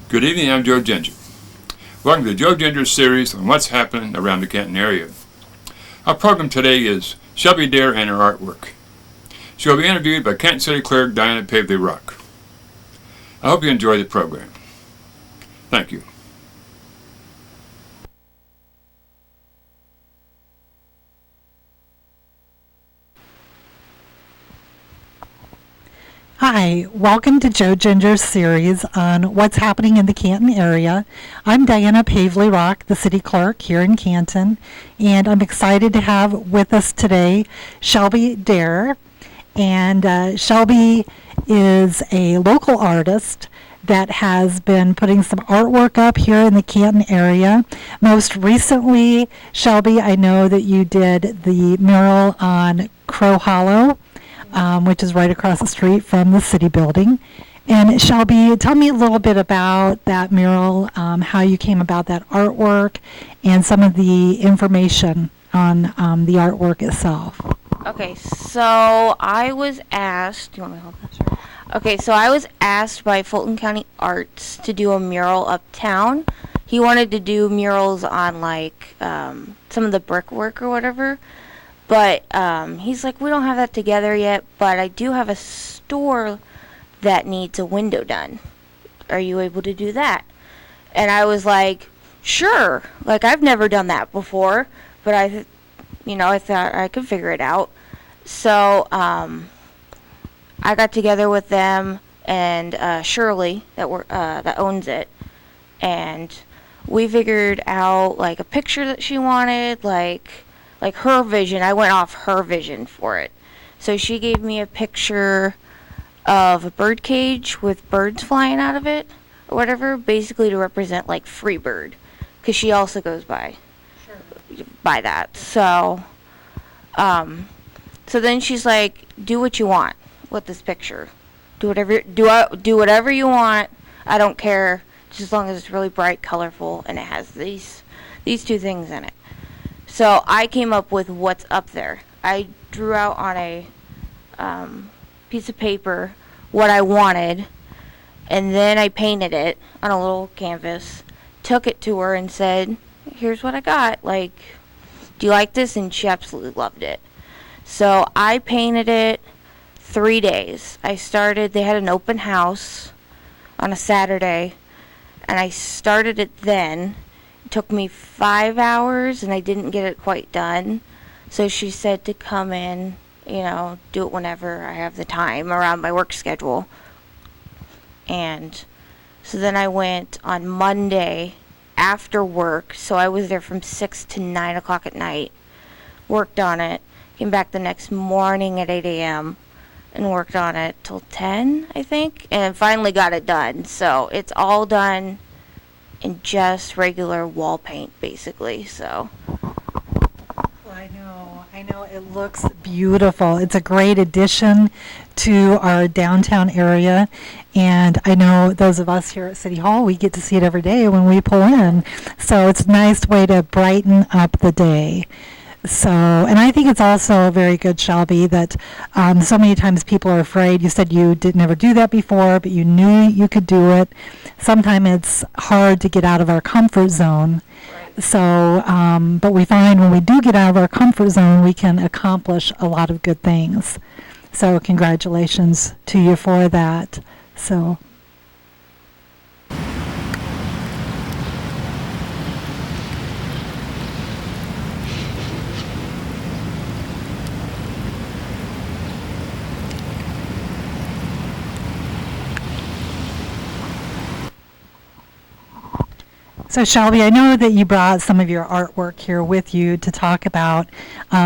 Good evening, I'm Joe Ginger. Welcome to the Joe Ginger series on what's happening around the Canton area. Our program today is Shelby Dare and her artwork. She will be interviewed by Canton City Clerk Diana Pavley Rock. I hope you enjoy the program. Thank you. Hi, welcome to Joe Ginger's series on what's happening in the Canton area. I'm Diana Pavley Rock, the city clerk here in Canton, and I'm excited to have with us today Shelby Dare. And Shelby is a local artist that has been putting some artwork up here in the Canton area. Most recently, Shelby, I know that you did the mural on Crow Hollow, which is right across the street from the city building. And Shelby, tell me a little bit about that mural, how you came about that artwork, and some of the information on the artwork itself. Okay, so I was asked, do you want me to hold this? Okay, so I was asked by Fulton County Arts to do a mural uptown. He wanted to do murals on like some of the brickwork or whatever. But he's like, we don't have that together yet, but I do have a store that needs a window done. Are you able to do that? And I was like, sure. Like, I've never done that before, but I thought I could figure it out. So I got together with them and Shirley that owns it, and we figured out like a picture that she wanted, like her vision. I went off her vision for it. So she gave me a picture of a bird cage with birds flying out of it or whatever, basically to represent like free bird, because she also goes by that. So so then she's like, do what you want with this picture. Do whatever you want. I don't care, just as long as it's really bright, colorful, and it has these two things in it. So I came up with what's up there. I drew out on a piece of paper what I wanted, and then I painted it on a little canvas, took it to her and said, here's what I got. Like, do you like this? And she absolutely loved it. So I painted it 3 days. They had an open house on a Saturday, and I started it then. It took me 5 hours, and I didn't get it quite done. So she said to come in, do it whenever I have the time around my work schedule. And so then I went on Monday after work. So I was there from 6 to 9 o'clock at night, worked on it, came back the next morning at 8 a.m. and worked on it till 10, I think, and finally got it done. So it's all done in just regular wall paint, basically. So I know it looks beautiful. It's a great addition to our downtown area, and I know those of us here at City Hall, we get to see it every day when we pull in. So it's a nice way to brighten up the day. So, and I think it's also very good, Shelby, that so many times people are afraid. You said you did never do that before, but you knew you could do it. Sometimes it's hard to get out of our comfort zone. Right. So, but we find when we do get out of our comfort zone, we can accomplish a lot of good things. So congratulations to you for that. So. So Shelby, I know that you brought some of your artwork here with you to talk about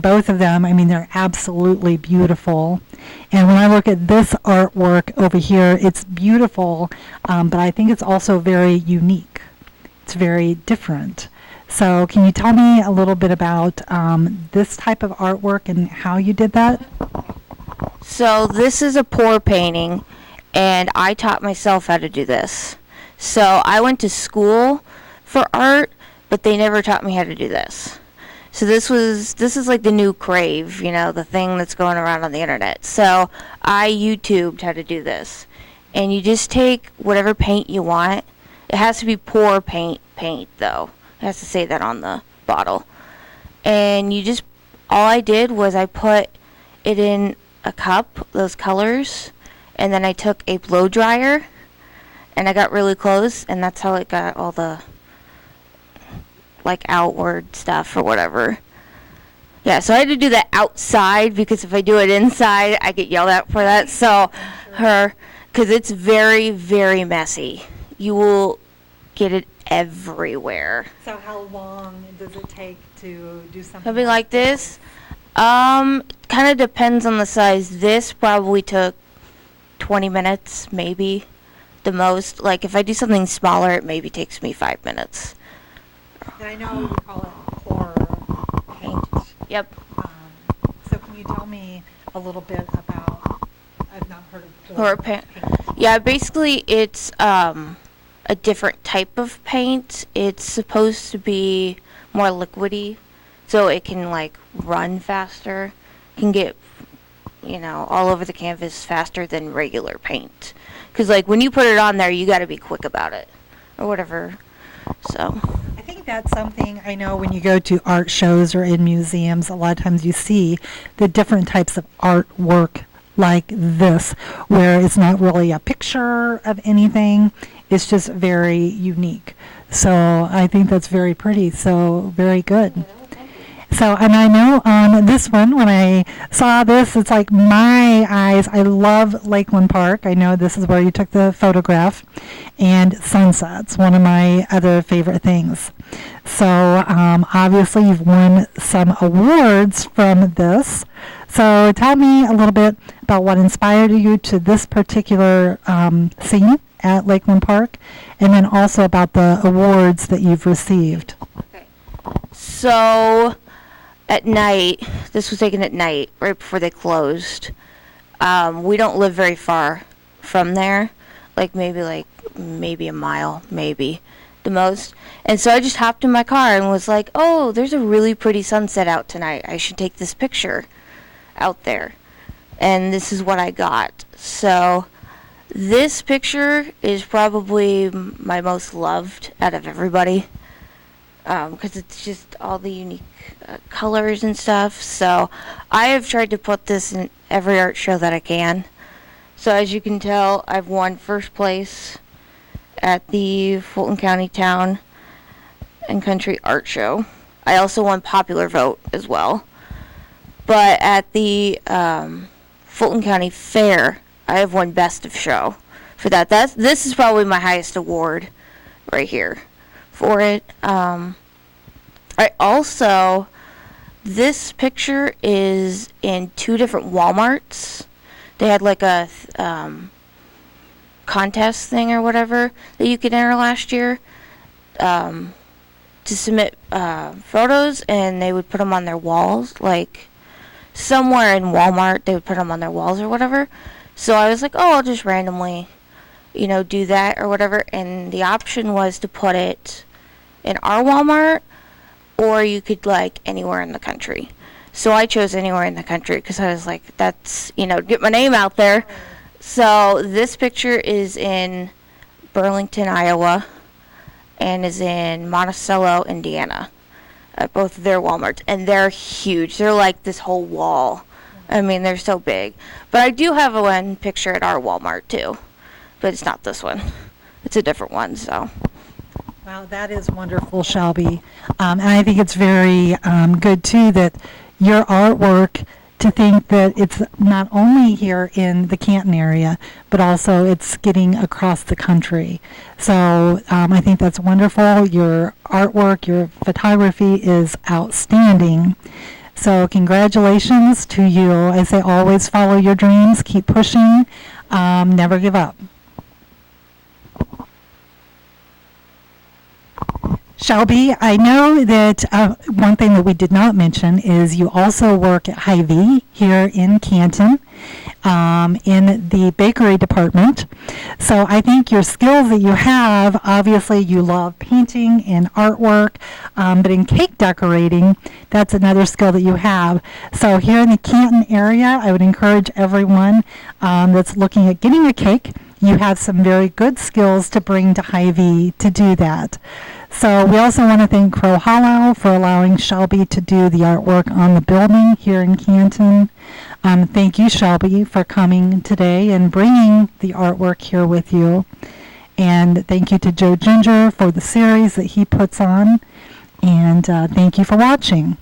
both of them. I mean, they're absolutely beautiful. And when I look at this artwork over here, it's beautiful, but I think it's also very unique. It's very different. So can you tell me a little bit about this type of artwork and how you did that? So this is a pour painting, and I taught myself how to do this. So I went to school for art, but they never taught me how to do this. So this is like the new crave, the thing that's going around on the internet. So I YouTubed how to do this. And you just take whatever paint you want, It has to be pour paint though. It has to say that on the bottle. And all I did was I put it in a cup, those colors, and then I took a blow dryer and I got really close, and that's how it got all the like outward stuff or whatever. Yeah, so I had to do that outside because if I do it inside, I get yelled at for that. So because it's very, very messy. You will get it everywhere. So how long does it take to do something? Something like this? Kind of depends on the size. This probably took 20 minutes, maybe, the most. Like, if I do something smaller, it maybe takes me 5 minutes. And I know you call it pour paint. Yep. So can you tell me a little bit about, I've not heard of Pour paint. Yeah, basically it's a different type of paint. It's supposed to be more liquidy, so it can like run faster, can get all over the canvas faster than regular paint. Because like when you put it on there, you got to be quick about it or whatever. So I think that's something I know when you go to art shows or in museums, a lot of times you see the different types of artwork like this, where it's not really a picture of anything. It's just very unique. So I think that's very pretty. So very good. So, and I know on this one, when I saw this, it's like my eyes. I love Lakeland Park. I know this is where you took the photograph. And sunsets, one of my other favorite things. So, obviously you've won some awards from this. So tell me a little bit about what inspired you to this particular scene at Lakeland Park, and then also about the awards that you've received. Okay. So at night, this was taken at night, right before they closed. We don't live very far from there, maybe a mile, maybe the most. And so I just hopped in my car and was like, oh, there's a really pretty sunset out tonight. I should take this picture out there. And this is what I got. So this picture is probably my most loved out of everybody, because it's just all the unique colors and stuff. So I have tried to put this in every art show that I can. So as you can tell, I've won first place at the Fulton County Town and Country Art Show. I also won popular vote as well. But at the Fulton County Fair, I have won best of show for that. This is probably my highest award right here for it. This picture is in 2 different Walmarts. They had like a contest thing or whatever that you could enter last year to submit photos, and they would put them on their walls, like somewhere in Walmart they would put them on their walls or whatever. So I was like, oh, I'll just randomly do that or whatever, and the option was to put it in our Walmart, or you could like anywhere in the country. So I chose anywhere in the country because I was like, that's get my name out there. So this picture is in Burlington, Iowa, and is in Monticello, Indiana, at both of their Walmarts, and they're huge. They're like this whole wall. I mean, they're so big. But I do have one picture at our Walmart too, but it's not this one. It's a different one. So. Wow, that is wonderful, Shelby. And I think it's very good too that your artwork, to think that it's not only here in the Canton area, but also it's getting across the country. So I think that's wonderful. Your artwork, your photography is outstanding. So congratulations to you. I say always follow your dreams, keep pushing, never give up. Shelby, I know that one thing that we did not mention is you also work at AVI here in Canton in the bakery department. So I think your skills that you have, obviously you love painting and artwork, but in cake decorating, that's another skill that you have. So here in the Canton area, I would encourage everyone that's looking at getting a cake, you have some very good skills to bring to Hy-Vee to do that. So we also want to thank Crow Hollow for allowing Shelby to do the artwork on the building here in Canton. Thank you, Shelby, for coming today and bringing the artwork here with you. And thank you to Joe Ginger for the series that he puts on. And thank you for watching.